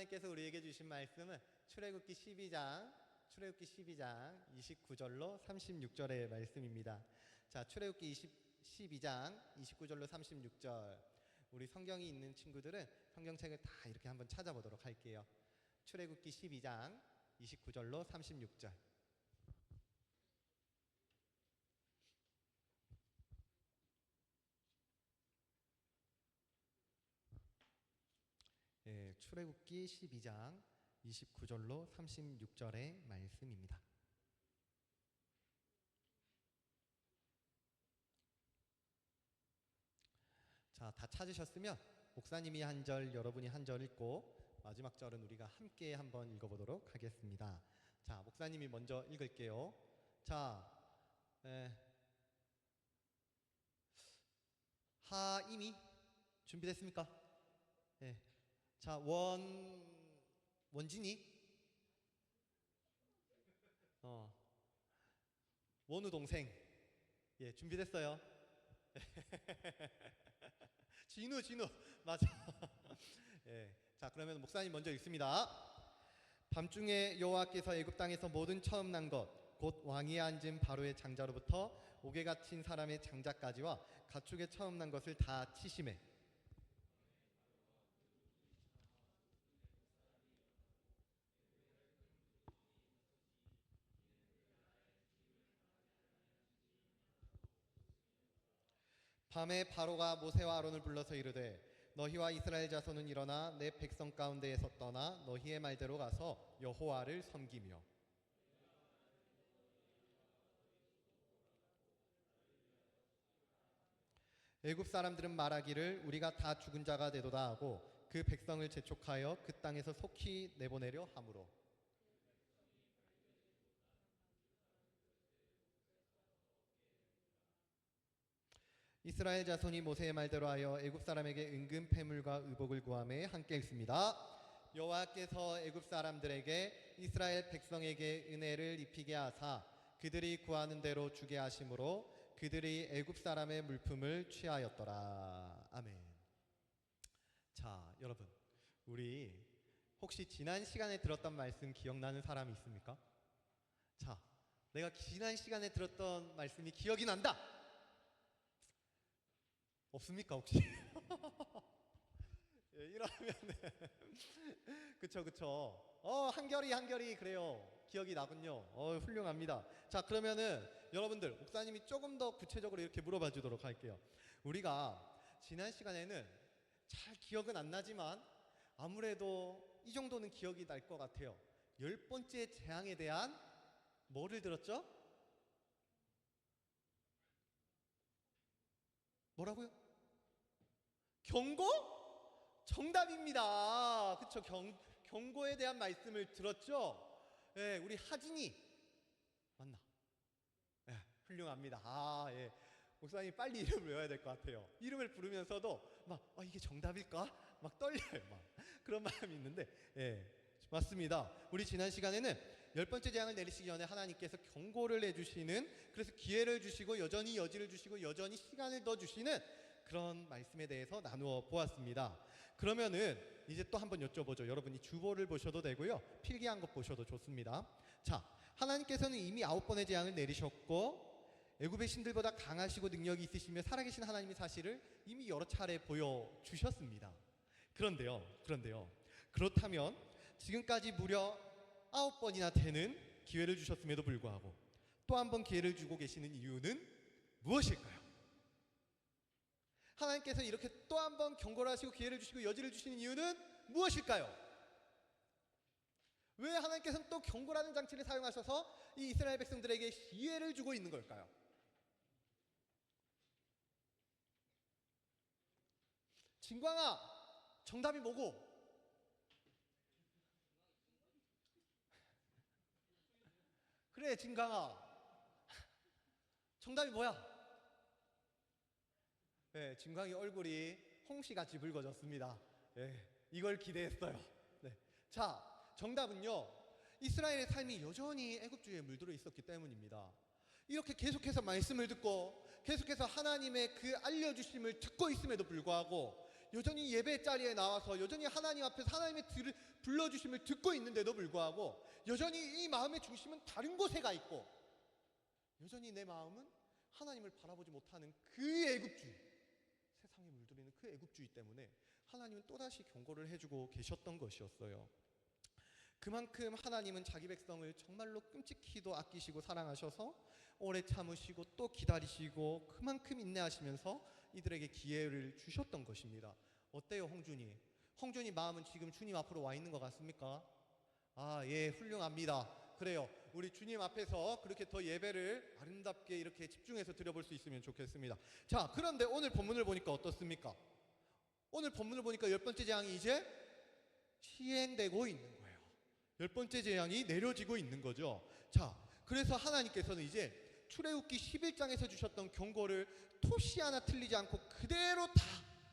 하나님께서 우리에게 주신 말씀은 출애굽기 12장 29절로 36절의 말씀입니다. 자, 출애굽기 12장 29절로 36절. 우리 성경이 있는 친구들은 성경책을 다 이렇게 한번 찾아보도록 할게요. 출애굽기 12장 29절로 36절. 출애굽기 12장 29절로 36절의 말씀입니다. 자, 다 찾으셨으면 목사님이 한 절, 여러분이 한 절 읽고 마지막 절은 우리가 함께 한번 읽어보도록 하겠습니다. 자, 목사님이 먼저 읽을게요. 자, 하임이 준비됐습니까? 네. 자, 원진이, 원우 동생, 예, 준비됐어요. 진우, 맞아. 예, 자, 그러면 목사님 먼저 읽습니다. 밤중에 여호와께서 애굽 땅에서 모든 처음 난 것, 곧 왕위에 앉은 바로의 장자로부터 옥에 갇힌 사람의 장자까지와 가축의 처음 난 것을 다 치시매. 밤에 바로가 모세와 아론을 불러서 이르되 너희와 이스라엘 자손은 일어나 내 백성 가운데에서 떠나 너희의 말대로 가서 여호와를 섬기며 애굽 사람들은 말하기를 우리가 다 죽은 자가 되도다 하고 그 백성을 재촉하여 그 땅에서 속히 내보내려 하므로 이스라엘 자손이 모세의 말대로 하여 애굽 사람에게 은금 패물과 의복을 구하매 함께 읽습니다. 여호와께서 애굽 사람들에게 이스라엘 백성에게 은혜를 입히게 하사 그들이 구하는 대로 주게 하심으로 그들이 애굽 사람의 물품을 취하였더라. 아멘. 자, 여러분, 우리 혹시 지난 시간에 들었던 말씀 기억나는 사람이 있습니까? 자, 내가 지난 시간에 들었던 말씀이 기억이 난다. 없습니까 혹시? 예, 이러면 그쵸 한결이 그래요. 기억이 나군요. 훌륭합니다. 자, 그러면은 여러분들 목사님이 조금 더 구체적으로 이렇게 물어봐 주도록 할게요. 우리가 지난 시간에는 잘 기억은 안 나지만 아무래도 이 정도는 기억이 날 것 같아요. 10번째 재앙에 대한 뭐를 들었죠? 뭐라고요? 경고? 정답입니다. 그쵸? 경고에 대한 말씀을 들었죠? 예, 우리 하진이 맞나? 예, 훌륭합니다. 예. 목사님 빨리 이름을 외워야 될 것 같아요. 이름을 부르면서도 막 이게 정답일까? 막 떨려요. 막 그런 마음이 있는데, 예, 맞습니다. 우리 지난 시간에는 10번째 재앙을 내리시기 전에 하나님께서 경고를 해주시는, 그래서 기회를 주시고 여전히 여지를 주시고 여전히 시간을 더 주시는 그런 말씀에 대해서 나누어 보았습니다. 그러면은 이제 또 한번 여쭤보죠. 여러분이 주보를 보셔도 되고요, 필기한 것 보셔도 좋습니다. 자, 하나님께서는 이미 9번의 재앙을 내리셨고 애굽의 신들보다 강하시고 능력이 있으시며 살아계신 하나님의 사실을 이미 여러 차례 보여주셨습니다. 그런데요, 그렇다면 지금까지 무려 9번이나 되는 기회를 주셨음에도 불구하고 또 한 번 기회를 주고 계시는 이유는 무엇일까요? 하나님께서 이렇게 또 한 번 경고를 하시고 기회를 주시고 여지를 주시는 이유는 무엇일까요? 왜 하나님께서는 또 경고라는 장치를 사용하셔서 이 이스라엘 백성들에게 기회를 주고 있는 걸까요? 진광아, 정답이 뭐고? 그래, 진광아, 정답이 뭐야? 네, 진광이 얼굴이 홍시같이 붉어졌습니다. 네, 이걸 기대했어요. 네. 자, 정답은요, 이스라엘의 삶이 여전히 애굽주의에 물들어 있었기 때문입니다. 이렇게 계속해서 말씀을 듣고 계속해서 하나님의 그 알려주심을 듣고 있음에도 불구하고 여전히 예배 자리에 나와서 여전히 하나님 앞에서 하나님의 불러주심을 듣고 있는데도 불구하고 여전히 이 마음의 중심은 다른 곳에 가 있고 여전히 내 마음은 하나님을 바라보지 못하는 그 애굽주의, 세상에 물들이는 그 애굽주의 때문에 하나님은 또다시 경고를 해주고 계셨던 것이었어요. 그만큼 하나님은 자기 백성을 정말로 끔찍히도 아끼시고 사랑하셔서 오래 참으시고 또 기다리시고 그만큼 인내하시면서 이들에게 기회를 주셨던 것입니다. 어때요, 홍준이? 홍준이 마음은 지금 주님 앞으로 와 있는 것 같습니까? 아, 예, 훌륭합니다. 그래요. 우리 주님 앞에서 그렇게 더 예배를 아름답게 이렇게 집중해서 드려볼 수 있으면 좋겠습니다. 자, 그런데 오늘 본문을 보니까 어떻습니까? 오늘 본문을 보니까 10번째 재앙이 이제 시행되고 있는 거예요. 10번째 재앙이 내려지고 있는 거죠. 자, 그래서 하나님께서는 이제 출애굽기 11장에서 주셨던 경고를 토시 하나 틀리지 않고 그대로 다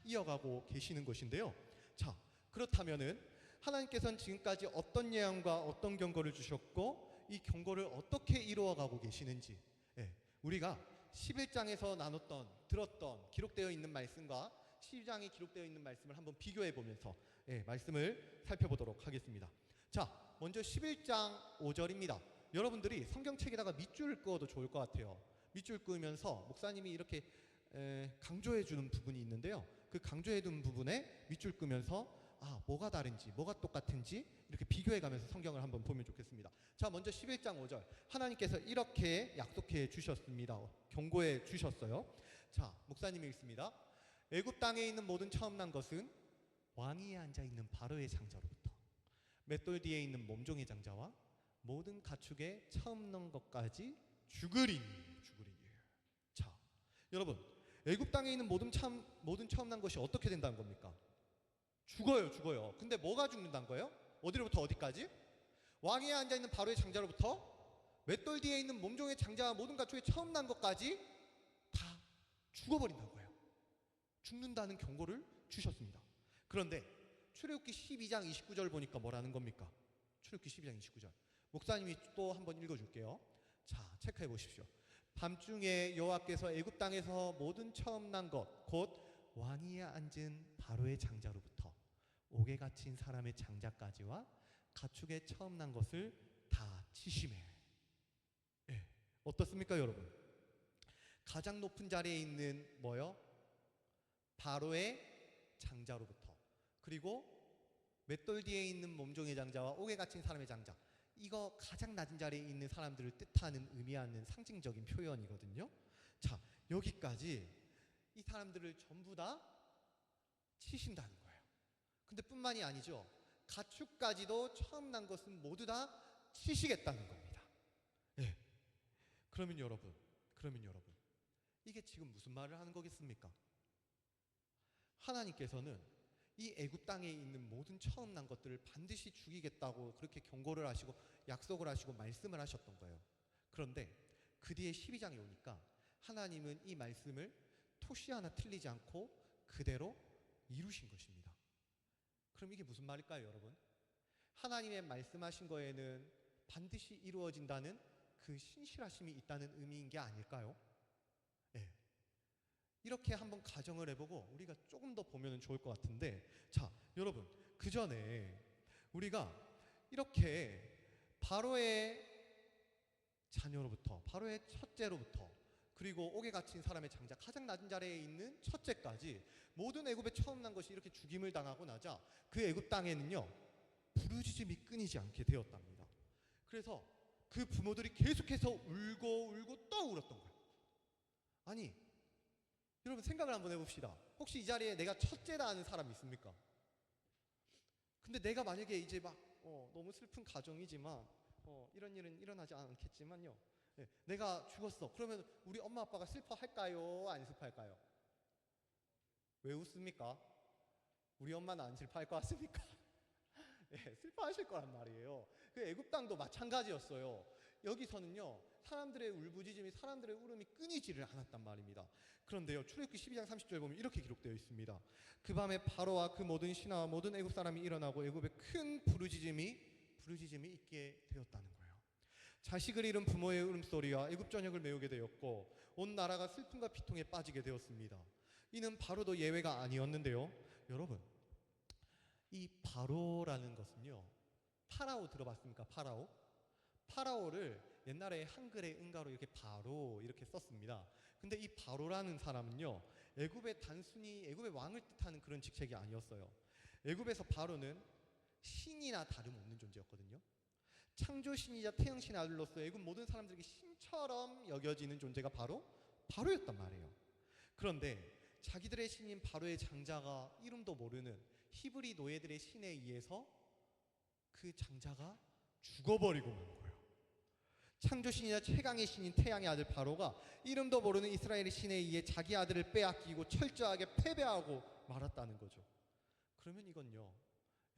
이어가고 계시는 것인데요. 자, 그렇다면은 하나님께서는 지금까지 어떤 예언과 어떤 경고를 주셨고 이 경고를 어떻게 이루어가고 계시는지, 우리가 11장에서 들었던 기록되어 있는 말씀과 12장에 기록되어 있는 말씀을 한번 비교해 보면서 말씀을 살펴보도록 하겠습니다. 자, 먼저 11장 5절입니다. 여러분들이 성경책에다가 밑줄을 그어도 좋을 것 같아요. 밑줄 그으면서 목사님이 이렇게 강조해 주는 부분이 있는데요. 그 강조해 둔 부분에 밑줄 그으면서 뭐가 다른지 뭐가 똑같은지 이렇게 비교해 가면서 성경을 한번 보면 좋겠습니다. 자, 먼저 11장 5절 하나님께서 이렇게 약속해 주셨습니다. 경고해 주셨어요. 자, 목사님이 읽습니다. 애굽 땅에 있는 모든 처음 난 것은 왕위에 앉아있는 바로의 장자로부터 맷돌 뒤에 있는 몸종의 장자와 모든 가축의 처음 난 것까지 죽으리니. 자, 여러분, 애굽 땅에 있는 모든 처음 난 것이 어떻게 된다는 겁니까? 죽어요. 근데 뭐가 죽는다는 거예요? 어디로부터 어디까지? 왕위에 앉아있는 바로의 장자로부터 맷돌 뒤에 있는 몸종의 장자와 모든 가축의 처음 난 것까지 다 죽어버린다는 거예요. 죽는다는 경고를 주셨습니다. 그런데 출애굽기 12장 29절 보니까 뭐라는 겁니까? 출애굽기 12장 29절 목사님이 또 한번 읽어줄게요. 자, 체크해 보십시오. 밤중에 여호와께서 애굽 땅에서 모든 처음 난 것 곧 왕위에 앉은 바로의 장자로부터 옥에 갇힌 사람의 장자까지와 가축의 처음 난 것을 다 치심해. 어떻습니까, 여러분? 가장 높은 자리에 있는 바로의 장자로부터, 그리고 맷돌 뒤에 있는 몸종의 장자와 옥에 갇힌 사람의 장자, 이거 가장 낮은 자리에 있는 사람들을 뜻하는 의미하는 상징적인 표현이거든요. 자, 여기까지 이 사람들을 전부 다 치신다는 거예요. 근데 뿐만이 아니죠. 가축까지도 처음 난 것은 모두 다 치시겠다는 겁니다. 그러면 여러분, 이게 지금 무슨 말을 하는 거겠습니까? 하나님께서는 이 애굽 땅에 있는 모든 처음 난 것들을 반드시 죽이겠다고 그렇게 경고를 하시고 약속을 하시고 말씀을 하셨던 거예요. 그런데 그 뒤에 12장에 오니까 하나님은 이 말씀을 토시 하나 틀리지 않고 그대로 이루신 것입니다. 그럼 이게 무슨 말일까요, 여러분? 하나님의 말씀하신 거에는 반드시 이루어진다는 그 신실하심이 있다는 의미인 게 아닐까요? 이렇게 한번 가정을 해보고 우리가 조금 더 보면 좋을 것 같은데, 자, 여러분, 그 전에 우리가 이렇게 바로의 자녀로부터, 바로의 첫째로부터, 그리고 옥에 갇힌 사람의 장자, 가장 낮은 자리에 있는 첫째까지 모든 애굽에 처음 난 것이 이렇게 죽임을 당하고 나자 그 애굽 땅에는요 부르짖음이 끊이지 않게 되었답니다. 그래서 그 부모들이 계속해서 울고 또 울었던 거예요. 아니, 여러분 생각을 한번 해봅시다. 혹시 이 자리에 내가 첫째라 하는 사람이 있습니까? 근데 내가 만약에 이제 막 너무 슬픈 가정이지만 이런 일은 일어나지 않겠지만요, 내가 죽었어. 그러면 우리 엄마 아빠가 슬퍼할까요? 안 슬퍼할까요? 왜 웃습니까? 우리 엄마는 안 슬퍼할 것 같습니까? 슬퍼하실 거란 말이에요. 그 애굽 땅도 마찬가지였어요. 여기서는요 사람들의 울부짖음이, 사람들의 울음이 끊이지를 않았단 말입니다. 그런데요, 출애굽기 12장 30절 보면 이렇게 기록되어 있습니다. 그 밤에 바로와 그 모든 신하와 모든 애굽 사람이 일어나고 애굽에 큰 부르짖음이 있게 되었다는 거예요. 자식을 잃은 부모의 울음소리와 애굽 전역을 메우게 되었고 온 나라가 슬픔과 비통에 빠지게 되었습니다. 이는 바로도 예외가 아니었는데요, 여러분, 이 바로라는 것은요, 파라오 들어봤습니까? 파라오? 파라오를 옛날에 한글의 응가로 이렇게 바로 이렇게 썼습니다. 근데 이 바로라는 사람은요, 애굽의 단순히 애굽의 왕을 뜻하는 그런 직책이 아니었어요. 애굽에서 바로는 신이나 다름없는 존재였거든요. 창조신이자 태영신의 아들로서 애굽 모든 사람들에게 신처럼 여겨지는 존재가 바로 바로였단 말이에요. 그런데 자기들의 신인 바로의 장자가 이름도 모르는 히브리 노예들의 신에 의해서 그 장자가 죽어버리고 만 거예요. 창조신이자 최강의 신인 태양의 아들 바로가 이름도 모르는 이스라엘의 신에 의해 자기 아들을 빼앗기고 철저하게 패배하고 말았다는 거죠. 그러면 이건요,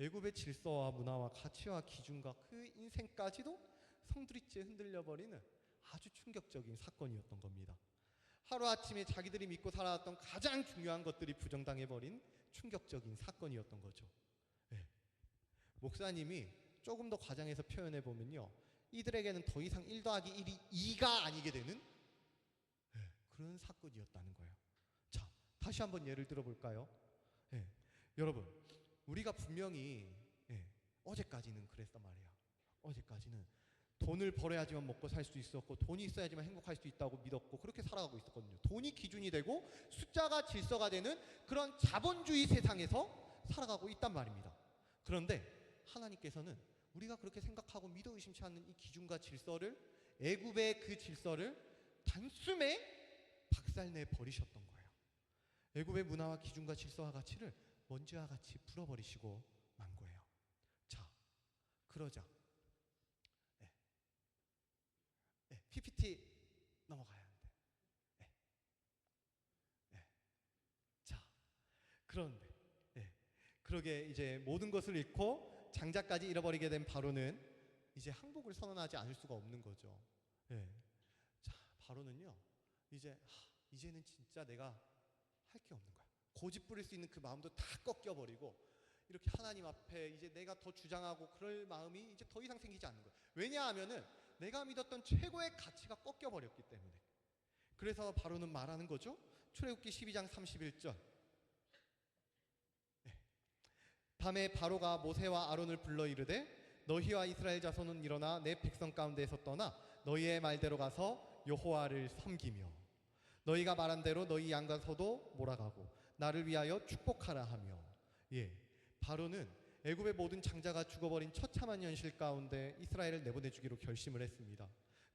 애굽의 질서와 문화와 가치와 기준과 그 인생까지도 성두리째 흔들려버리는 아주 충격적인 사건이었던 겁니다. 하루아침에 자기들이 믿고 살아왔던 가장 중요한 것들이 부정당해버린 충격적인 사건이었던 거죠. 네. 목사님이 조금 더 과장해서 표현해보면요, 이들에게는 더 이상 1 더하기 1이 2가 아니게 되는 그런 사건이었다는 거예요. 자, 다시 한번 예를 들어볼까요? 여러분, 우리가 분명히 어제까지는 그랬단 말이야. 어제까지는 돈을 벌어야지만 먹고 살 수 있었고, 돈이 있어야지만 행복할 수 있다고 믿었고, 그렇게 살아가고 있었거든요. 돈이 기준이 되고 숫자가 질서가 되는 그런 자본주의 세상에서 살아가고 있단 말입니다. 그런데 하나님께서는 우리가 그렇게 생각하고 믿어 의심치 않는 이 기준과 질서를, 애굽의 그 질서를 단숨에 박살내 버리셨던 거예요. 애굽의 문화와 기준과 질서와 가치를 먼지와 같이 풀어버리시고 만 거예요. 자, 그러자 PPT 넘어가야 하는데 자, 그런데 그러게 이제 모든 것을 잃고 장자까지 잃어버리게 된 바로는 이제 항복을 선언하지 않을 수가 없는 거죠. 자, 바로는요, 이제는 진짜 내가 할 게 없는 거야. 고집 부릴 수 있는 그 마음도 다 꺾여버리고 이렇게 하나님 앞에 이제 내가 더 주장하고 그럴 마음이 이제 더 이상 생기지 않는 거야. 왜냐하면은 내가 믿었던 최고의 가치가 꺾여버렸기 때문에. 그래서 바로는 말하는 거죠. 출애굽기 12장 31절. 밤에 바로가 모세와 아론을 불러 이르되 너희와 이스라엘 자손은 일어나 내 백성 가운데에서 떠나 너희의 말대로 가서 여호와를 섬기며 너희가 말한 대로 너희 양과 소도 몰아가고 나를 위하여 축복하라 하며. 바로는 애굽의 모든 장자가 죽어버린 처참한 현실 가운데 이스라엘을 내보내주기로 결심을 했습니다.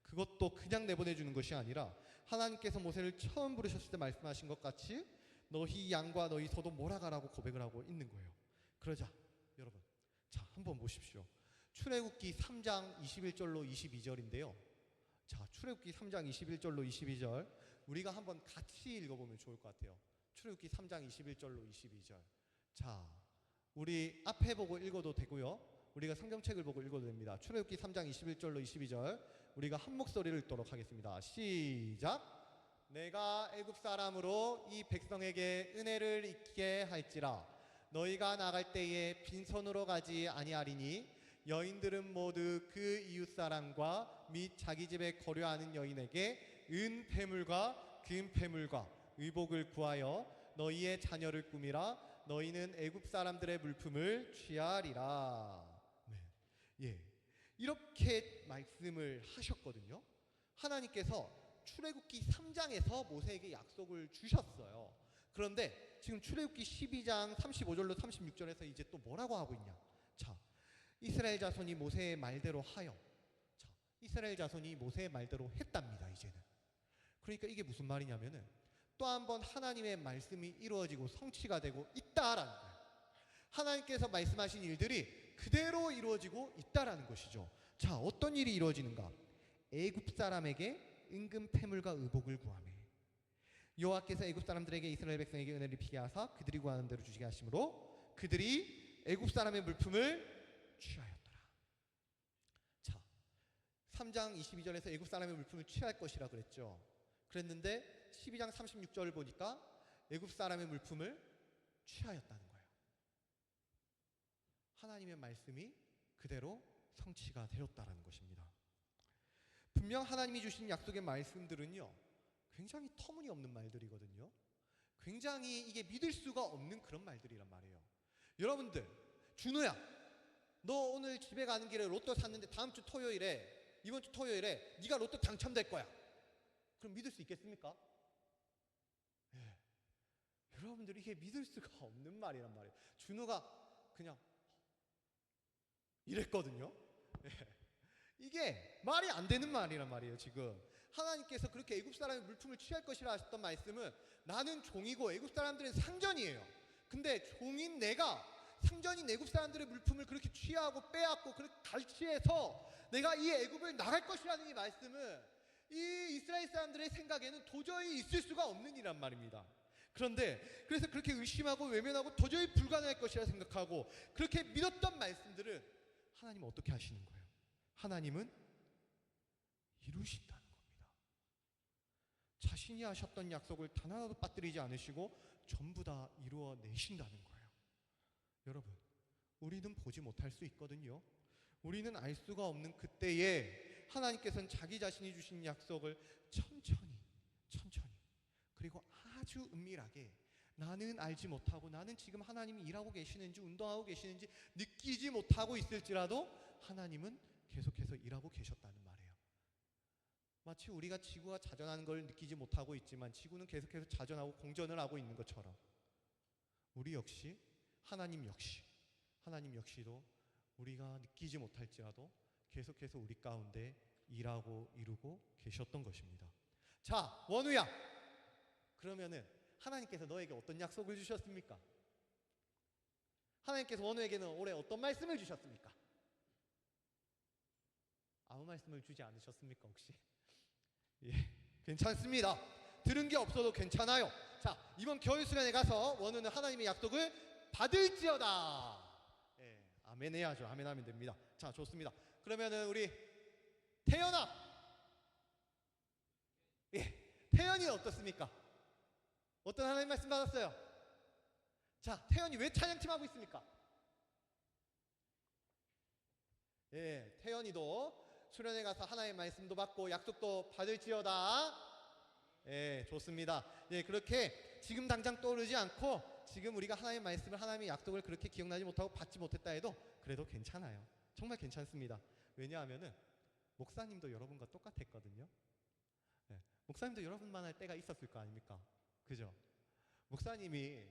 그것도 그냥 내보내주는 것이 아니라 하나님께서 모세를 처음 부르셨을 때 말씀하신 것 같이 너희 양과 너희 소도 몰아가라고 고백을 하고 있는 거예요. 그러자 여러분, 자, 한번 보십시오. 출애굽기 3장 21절로 22절인데요. 자, 출애굽기 3장 21절로 22절 우리가 한번 같이 읽어보면 좋을 것 같아요. 출애굽기 3장 21절로 22절. 자, 우리 앞에 보고 읽어도 되고요, 우리가 성경책을 보고 읽어도 됩니다. 출애굽기 3장 21절로 22절 우리가 한 목소리를 읽도록 하겠습니다. 시작. 내가 애굽 사람으로 이 백성에게 은혜를 입게 할지라 너희가 나갈 때에 빈손으로 가지 아니하리니 여인들은 모두 그 이웃 사람과 및 자기 집에 거류하는 여인에게 은폐물과 금폐물과 의복을 구하여 너희의 자녀를 꾸미라. 너희는 애굽 사람들의 물품을 취하리라. 이렇게 말씀을 하셨거든요. 하나님께서 출애굽기 3장에서 모세에게 약속을 주셨어요. 그런데 지금 출애굽기 12장 35절로 36절에서 이제 또 뭐라고 하고 있냐. 자, 이스라엘 자손이 모세의 말대로 하여. 자, 이스라엘 자손이 모세의 말대로 했답니다. 이제는. 그러니까 이게 무슨 말이냐면은 또 한 번 하나님의 말씀이 이루어지고 성취가 되고 있다라는 거예요. 하나님께서 말씀하신 일들이 그대로 이루어지고 있다라는 것이죠. 자, 어떤 일이 이루어지는가? 애굽 사람에게 은금 패물과 의복을 구하매 여호와께서 애굽 사람들에게 이스라엘 백성에게 은혜를 입히게 하사 그들이 구하는 대로 주시게 하심으로 그들이 애굽 사람의 물품을 취하였더라. 자, 3장 22절에서 애굽 사람의 물품을 취할 것이라 그랬죠. 그랬는데 12장 36절을 보니까 애굽 사람의 물품을 취하였다는 거예요. 하나님의 말씀이 그대로 성취가 되었다는 것입니다. 분명 하나님이 주신 약속의 말씀들은요, 굉장히 터무니없는 말들이거든요. 굉장히 이게 믿을 수가 없는 그런 말들이란 말이에요. 여러분들, 준호야, 너 오늘 집에 가는 길에 로또 샀는데 다음 주 토요일에, 이번 주 토요일에 네가 로또 당첨될 거야. 그럼 믿을 수 있겠습니까? 예. 여러분들, 이게 믿을 수가 없는 말이란 말이에요. 준호가 그냥 이랬거든요. 예. 이게 말이 안 되는 말이란 말이에요. 지금 하나님께서 그렇게 애굽 사람의 물품을 취할 것이라 하셨던 말씀은 나는 종이고 애굽 사람들은 상전이에요. 근데 종인 내가 상전인 애굽 사람들의 물품을 그렇게 취하고 빼앗고 그렇게 갈취해서 내가 이 애굽을 나갈 것이라는 이 말씀은 이 이스라엘 사람들의 생각에는 도저히 있을 수가 없는 일이란 말입니다. 그런데 그래서 그렇게 의심하고 외면하고 도저히 불가능할 것이라 생각하고 그렇게 믿었던 말씀들은 하나님은 어떻게 하시는 거예요? 하나님은 이루신다는 겁니다. 자신이 하셨던 약속을 단 하나도 빠뜨리지 않으시고 전부 다 이루어내신다는 거예요. 여러분, 우리는 보지 못할 수 있거든요. 우리는 알 수가 없는 그때에 하나님께서는 자기 자신이 주신 약속을 천천히 그리고 아주 은밀하게 나는 알지 못하고 나는 지금 하나님이 일하고 계시는지 운동하고 계시는지 느끼지 못하고 있을지라도 하나님은 계속해서 일하고 계셨다는 말이에요. 마치 우리가 지구가 자전하는 걸 느끼지 못하고 있지만 지구는 계속해서 자전하고 공전을 하고 있는 것처럼 우리 역시 하나님 역시도 우리가 느끼지 못할지라도 계속해서 우리 가운데 일하고 이루고 계셨던 것입니다. 자, 원우야, 그러면은 하나님께서 너에게 어떤 약속을 주셨습니까? 하나님께서 원우에게는 올해 어떤 말씀을 주셨습니까? 아무 말씀을 주지 않으셨습니까 혹시? 예, 괜찮습니다. 들은 게 없어도 괜찮아요. 자, 이번 겨울 수련회 가서 원우는 하나님의 약속을 받을지어다. 예, 아멘 해야죠. 아멘 하면 됩니다. 자, 좋습니다. 그러면은 우리 태연아, 예, 태연이는 어떻습니까? 어떤 하나님 말씀 받았어요? 자, 태연이 왜 찬양팀 하고 있습니까? 예, 태연이도 수련회 가서 하나님의 말씀도 받고 약속도 받을지어다. 예, 좋습니다. 예, 그렇게 지금 당장 떠오르지 않고 지금 우리가 하나님의 말씀을 하나님의 약속을 그렇게 기억나지 못하고 받지 못했다 해도 그래도 괜찮아요. 정말 괜찮습니다. 왜냐하면은 목사님도 여러분과 똑같았거든요. 예, 목사님도 여러분만 할 때가 있었을 거 아닙니까? 그죠? 목사님이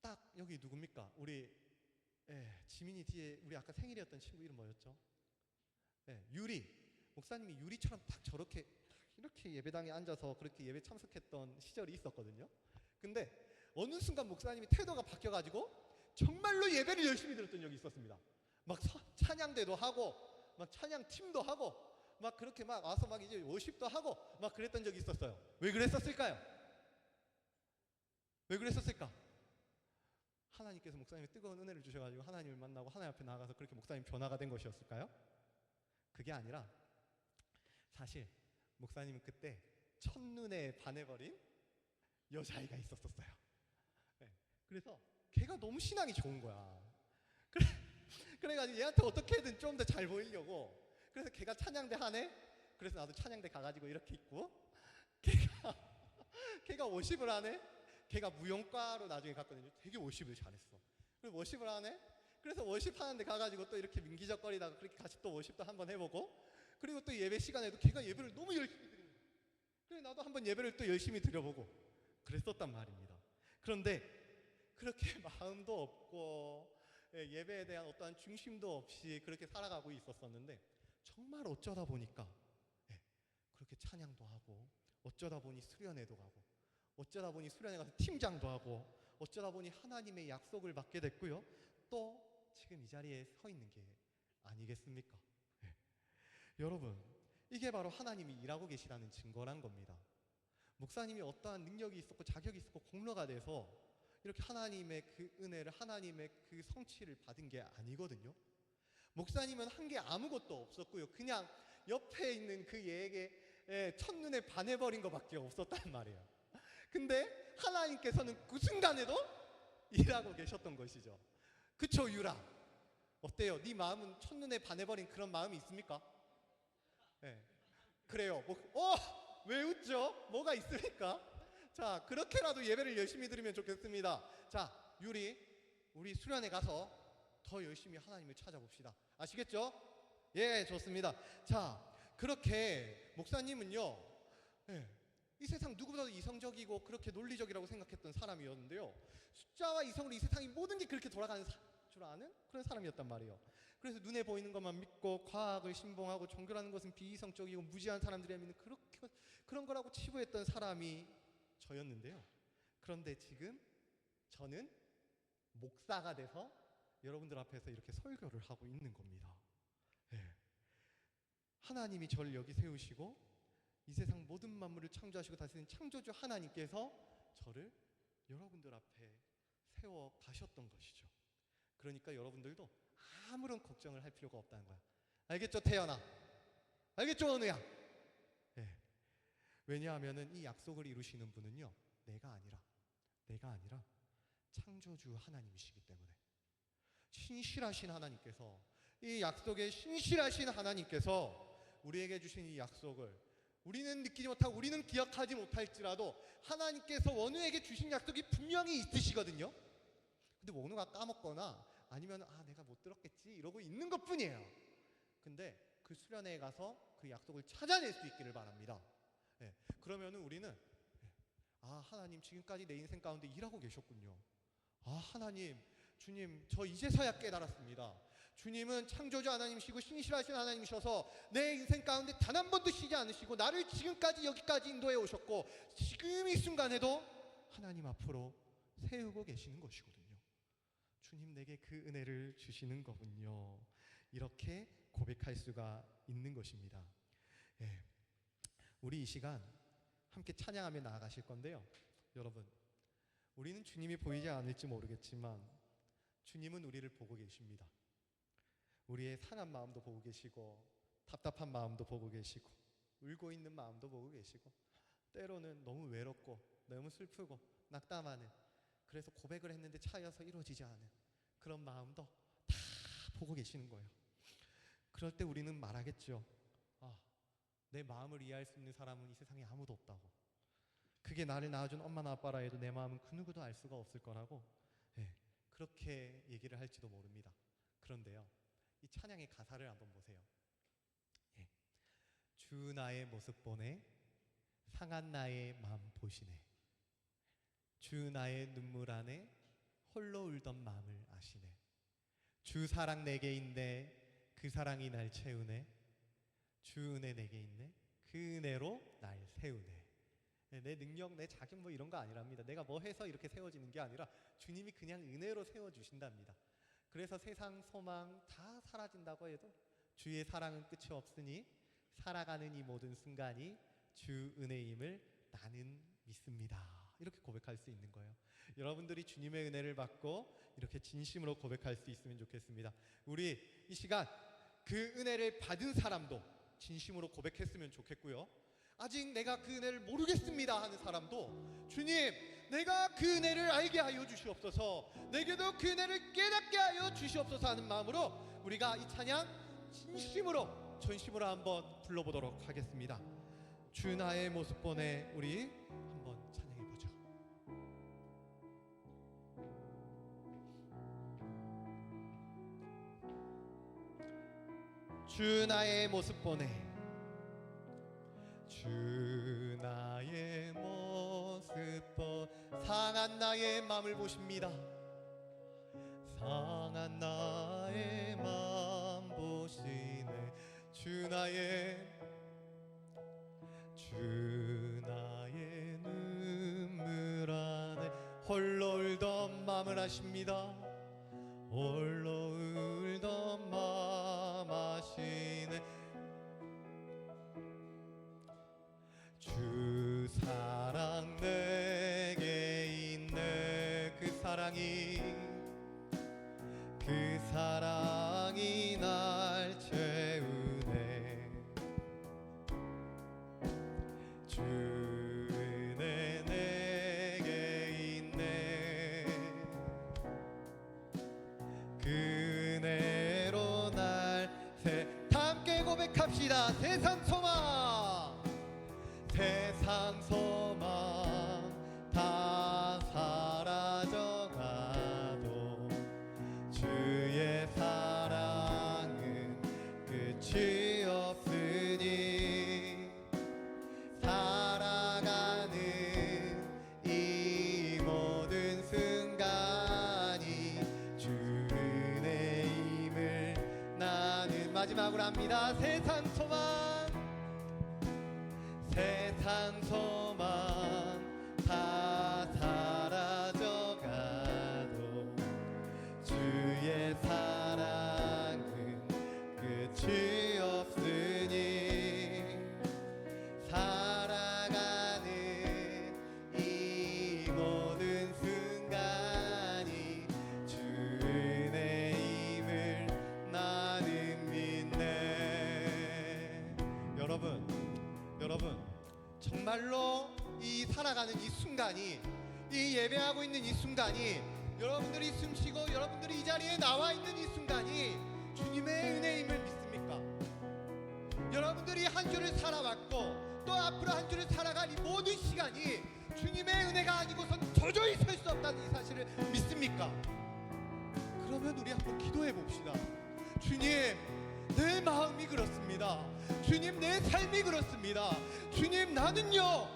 딱 여기 누굽니까? 우리 지민이 뒤에 우리 아까 생일이었던 친구 이름 뭐였죠? 유리. 목사님이 유리처럼 딱 저렇게 이렇게 예배당에 앉아서 그렇게 예배 참석했던 시절이 있었거든요. 근데 어느 순간 목사님이 태도가 바뀌어가지고 정말로 예배를 열심히 들었던 적이 있었습니다. 막 찬양대도 하고 막 찬양팀도 하고 막 그렇게 막 와서 막 이제 워십도 하고 막 그랬던 적이 있었어요. 왜 그랬었을까요? 왜 그랬었을까? 하나님께서 목사님의 뜨거운 은혜를 주셔가지고 하나님을 만나고 하나님 앞에 나아가서 그렇게 목사님 변화가 된 것이었을까요? 그게 아니라 사실 목사님은 그때 첫눈에 반해버린 여자아이가 있었어요. 네. 그래서 걔가 너무 신앙이 좋은 거야. 그래가지고 얘한테 어떻게든 좀 더 잘 보이려고 그래서 걔가 찬양대 하네? 그래서 나도 찬양대 가가지고 이렇게 있고 걔가 워십을 하네? 걔가 무용과로 나중에 갔거든요. 되게 워십을 잘했어. 그리고 워십을 하네? 그래서 워십 하는데 가가지고 또 이렇게 민기적거리다가 그렇게 같이 또 워십도 한번 해보고 그리고 또 예배 시간에도 걔가 예배를 너무 열심히 드리는 거야. 그래서 나도 한번 예배를 또 열심히 드려보고 그랬었단 말입니다. 그런데 그렇게 마음도 없고 예배에 대한 어떠한 중심도 없이 그렇게 살아가고 있었었는데 정말 어쩌다 보니까 그렇게 찬양도 하고 어쩌다 보니 수련회도 가고 어쩌다 보니 수련회 가서 팀장도 하고 어쩌다 보니 하나님의 약속을 받게 됐고요. 또 지금 이 자리에 서 있는 게 아니겠습니까? 여러분, 이게 바로 하나님이 일하고 계시다는 증거란 겁니다. 목사님이 어떠한 능력이 있었고 자격이 있었고 공로가 돼서 이렇게 하나님의 그 은혜를 하나님의 그 성취를 받은 게 아니거든요. 목사님은 한 게 아무것도 없었고요. 그냥 옆에 있는 그 얘에게 첫눈에 반해버린 것밖에 없었단 말이에요. 근데 하나님께서는 그 순간에도 일하고 계셨던 것이죠. 그쵸, 유라? 어때요? 네 마음은 첫눈에 반해버린 그런 마음이 있습니까? 네. 그래요. 왜 웃죠? 뭐가 있습니까? 자, 그렇게라도 예배를 열심히 드리면 좋겠습니다. 자, 우리 수련회 가서 더 열심히 하나님을 찾아봅시다. 아시겠죠? 예, 좋습니다. 자, 그렇게 목사님은요, 예, 이 세상 누구보다도 이성적이고 그렇게 논리적이라고 생각했던 사람이었는데요, 숫자와 이성으로 이 세상이 모든 게 그렇게 돌아가는 줄 아는 그런 사람이었단 말이에요. 그래서 눈에 보이는 것만 믿고 과학을 신봉하고 종교라는 것은 비이성적이고 무지한 사람들이 믿는 그런 거라고 치부했던 사람이 저였는데요. 그런데 지금 저는 목사가 돼서 여러분들 앞에서 이렇게 설교를 하고 있는 겁니다. 예. 하나님이 저를 여기 세우시고 이 세상 모든 만물을 창조하시고 다스리는 창조주 하나님께서 저를 여러분들 앞에 세워 가셨던 것이죠. 그러니까 여러분들도 아무런 걱정을 할 필요가 없다는 거야. 알겠죠, 태연아? 알겠죠, 은우야? 예. 왜냐하면은 이 약속을 이루시는 분은요, 내가 아니라 창조주 하나님이시기 때문에, 신실하신 하나님께서, 이 약속에 신실하신 하나님께서 우리에게 주신 이 약속을 우리는 느끼지 못하고 우리는 기억하지 못할지라도 하나님께서 원우에게 주신 약속이 분명히 있으시거든요. 근데 원우가 까먹거나 아니면 내가 못 들었겠지 이러고 있는 것뿐이에요. 근데 그 수련회에 가서 그 약속을 찾아낼 수 있기를 바랍니다. 예, 그러면은 우리는 하나님 지금까지 내 인생 가운데 일하고 계셨군요. 하나님, 주님, 저 이제서야 깨달았습니다. 주님은 창조주 하나님이시고 신실하신 하나님이셔서 내 인생 가운데 단 한 번도 쉬지 않으시고 나를 지금까지 여기까지 인도해 오셨고 지금 이 순간에도 하나님 앞으로 세우고 계시는 것이거든요. 주님, 내게 그 은혜를 주시는 거군요. 이렇게 고백할 수가 있는 것입니다. 예, 우리 이 시간 함께 찬양하며 나아가실 건데요. 여러분, 우리는 주님이 보이지 않을지 모르겠지만 주님은 우리를 보고 계십니다. 우리의 상한 마음도 보고 계시고 답답한 마음도 보고 계시고 울고 있는 마음도 보고 계시고 때로는 너무 외롭고 너무 슬프고 낙담하는, 그래서 고백을 했는데 차여서 이루어지지 않은 그런 마음도 다 보고 계시는 거예요. 그럴 때 우리는 말하겠죠. 내 마음을 이해할 수 있는 사람은 이 세상에 아무도 없다고. 그게 나를 낳아준 엄마나 아빠라 해도 내 마음은 그 누구도 알 수가 없을 거라고, 그렇게 얘기를 할지도 모릅니다. 그런데요, 이 찬양의 가사를 한번 보세요. 주 나의 모습 보네, 상한 나의 마음 보시네. 주 나의 눈물 안에 홀로 울던 마음을 아시네. 주 사랑 내게 있네, 그 사랑이 날 채우네. 주 은혜 내게 있네, 그 은혜로 날 세우네. 내 능력, 내 자격 뭐 이런 거 아니랍니다. 내가 뭐 해서 이렇게 세워지는 게 아니라 주님이 그냥 은혜로 세워주신답니다. 그래서 세상 소망 다 사라진다고 해도 주의 사랑은 끝이 없으니 살아가는 이 모든 순간이 주 은혜임을 나는 믿습니다. 이렇게 고백할 수 있는 거예요. 여러분들이 주님의 은혜를 받고 이렇게 진심으로 고백할 수 있으면 좋겠습니다. 우리 이 시간 그 은혜를 받은 사람도 진심으로 고백했으면 좋겠고요. 아직 내가 그 은혜를 모르겠습니다 하는 사람도 주님, 내가 그 은혜를 알게 하여 주시옵소서, 내게도 그 은혜를 깨닫게 하여 주시옵소서 하는 마음으로 우리가 이 찬양 진심으로 전심으로 한번 불러보도록 하겠습니다. 주 나의 모습 보내, 우리 한번 찬양해보죠. 주 나의 모습 보내, 주 나의 모습 보, 상한 나의 마음을 보십니다. 상한 나의 마음 보시네. 주 나의 눈물 안에 홀로 울던 마음을 아십니다. 홀로 울던 마음 아시네. 주 사랑 내게 있네, 그 사랑이 날 채우네. 주 은혜 내게 있네, 마지막으로 합니다. 세상 소망, 세상 소망 다 사라져가도 주의 사랑은 끝이 없으니 살아가는 이 모든 순간이 주 은혜임을 나는 믿네. 여러분 정말로 이 살아가는 이 순간이, 이 예배하고 있는 이 순간이, 여러분들이 숨쉬고 여러분들이 이 자리에 나와 있는 이 순간이 주님의 은혜임을 믿습니까? 여러분들이 한 주를 살아왔고 또 앞으로 한 주를 살아갈 이 모든 시간이 주님의 은혜가 아니고선 도저히 설 수 없다는 이 사실을 믿습니까? 그러면 우리 한번 기도해 봅시다. 주님, 내 마음이 그렇습니다. 주님, 내 삶이 그렇습니다. 주님, 나는요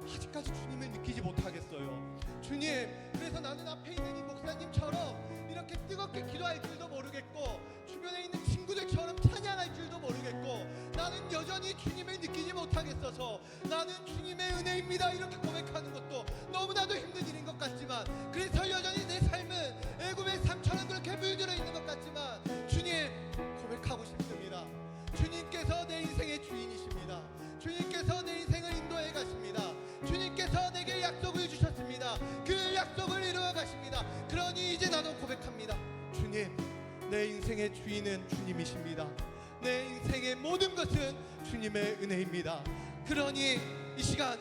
아직까지 주님을 느끼지 못하겠어요. 주님, 그래서 나는 앞에 있는 이 목사님처럼 이렇게 뜨겁게 기도할 줄도 모르겠고 주변에 있는 친구들처럼 찬양할 줄도 모르겠고 나는 여전히 주님을 느끼지 못하겠어서 나는 주님의 은혜입니다 이렇게 고백하는 것도 너무나도 힘든 일인 것 같지만, 그래서 여전히 내 삶은 애굽의 삶처럼 그렇게 물들어 있는 것 같지만 주님, 고백하고 싶습니다. 주님께서 내 인생의 주인이십니다. 주님께서 내 인생을 인도해 가십니다. 주님께서 내게 약속을 주셨습니다. 그 약속을 이루어 가십니다. 그러니 이제 나도 고백합니다. 주님, 내 인생의 주인은 주님이십니다. 내 인생의 모든 것은 주님의 은혜입니다. 그러니 이 시간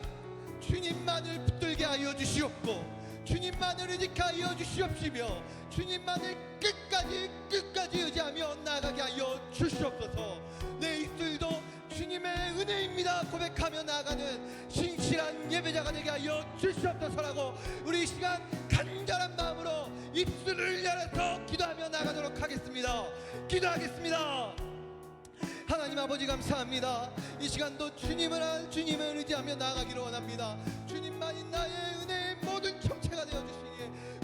주님만을 붙들게 하여 주시옵고 주님만을 의지하여 주시옵시며 주님만을 끝까지 의지하며 나아가게 하여 주시옵소서. 내 입술도 주님의 은혜입니다 고백하며 나아가는 신실한 예배자가 되게 하여 주시옵소서라고 우리 이 시간 간절한 마음으로 입술을 열어서 기도하며 나아가도록 하겠습니다. 기도하겠습니다. 하나님 아버지, 감사합니다. 이 시간도 주님을 의지하며 나아가기를 원합니다. 주님만이 나의 은혜의 모든 정체가 되어주시니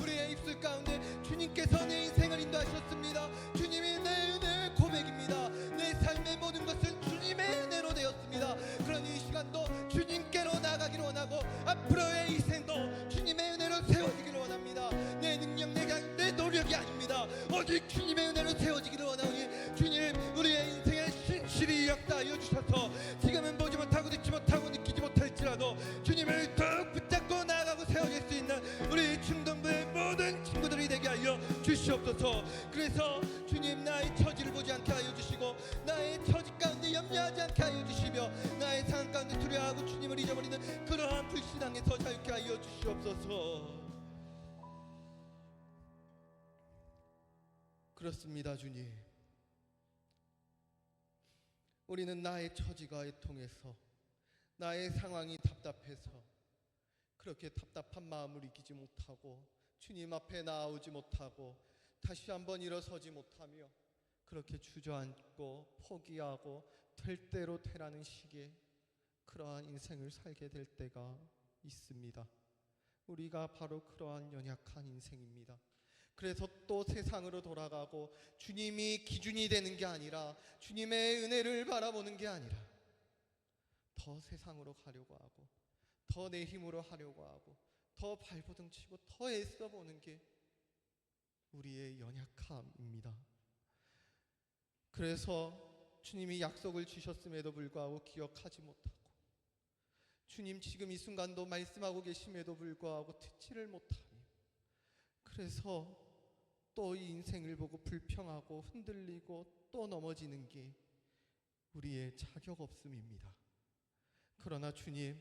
우리의 입술 가운데 주님께서 내 인생을 인도하셨습니다. 주님이 내 은혜의 고백입니다. 내 삶의 모든 것은 주님의 은혜로 되었습니다. 그러니 이 시간도 주님께로 나아가기를 원하고 앞으로의 인생도 주님의 은혜로 세워지기를 원합니다. 내 능력, 내 노력이 아닙니다. 오직 주님의 은혜로 세워지기를 원하오니 주님, 우리의 인생에 신실히 역사하여 주셔서 지금은 보지 못하고 듣지 못하고 느끼지 못할지라도 주님을 더욱 붙잡고 나아가고 세워질 수 있는 우리 중동부의 모든 친구들이 되게 하여 주시옵소서. 그래서 주님, 나의 처지를 보지 않게 하여 주시고 나의 처지 가운데 염려하지 않게 하여 주시며 나의 상황 가운데 두려워하고 주님을 잊어버리는 그러한 불신앙에서 자유케 하여 주시옵소서. 그렇습니다. 주님, 우리는 나의 처지가 애통해서 나의 상황이 답답해서 그렇게 답답한 마음을 이기지 못하고 주님 앞에 나아오지 못하고 다시 한번 일어서지 못하며 그렇게 주저앉고 포기하고 될 대로 되라는 식의 그러한 인생을 살게 될 때가 있습니다. 우리가 바로 그러한 연약한 인생입니다. 그래서 또 세상으로 돌아가고 주님이 기준이 되는 게 아니라 주님의 은혜를 바라보는 게 아니라 더 세상으로 가려고 하고 더 내 힘으로 하려고 하고 더 발버둥 치고 더 애써 보는 게 우리의 연약함입니다. 그래서 주님이 약속을 주셨음에도 불구하고 기억하지 못하고 주님 지금 이 순간도 말씀하고 계심에도 불구하고 듣지를 못하며 그래서 또 이 인생을 보고 불평하고 흔들리고 또 넘어지는 게 우리의 자격 없음입니다. 그러나 주님,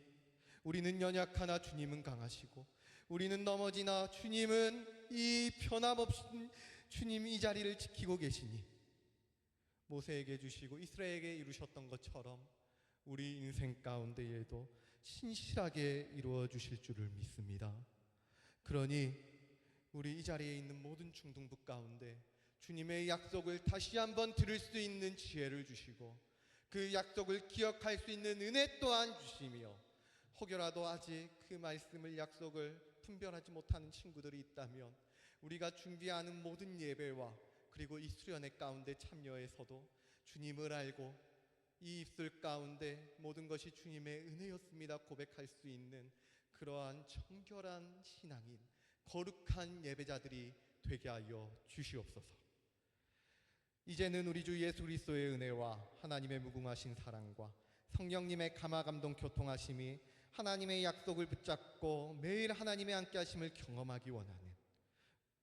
우리는 연약하나 주님은 강하시고 우리는 넘어지나 주님은 이 변함없이 주님 이 자리를 지키고 계시니 모세에게 주시고 이스라엘에게 이루셨던 것처럼 우리 인생 가운데에도 신실하게 이루어 주실 줄을 믿습니다. 그러니 우리 이 자리에 있는 모든 중등부 가운데 주님의 약속을 다시 한번 들을 수 있는 지혜를 주시고 그 약속을 기억할 수 있는 은혜 또한 주시며 혹여라도 아직 그 말씀을 약속을 분별하지 못하는 친구들이 있다면 우리가 준비하는 모든 예배와 그리고 이 수련회 가운데 참여해서도 주님을 알고 이 입술 가운데 모든 것이 주님의 은혜였습니다 고백할 수 있는 그러한 정결한 신앙인 거룩한 예배자들이 되게 하여 주시옵소서. 이제는 우리 주 예수 그리스도의 은혜와 하나님의 무궁하신 사랑과 성령님의 감화감동 교통하심이 하나님의 약속을 붙잡고 매일 하나님의 함께하심을 경험하기 원하는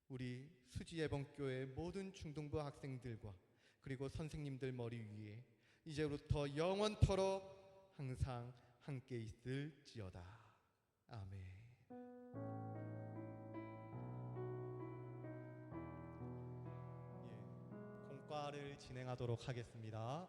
우리 수지예번교회 모든 중등부 학생들과 그리고 선생님들 머리 위에 이제부터 영원토록 항상 함께 있을지어다. 아멘. 공과를 진행하도록 하겠습니다.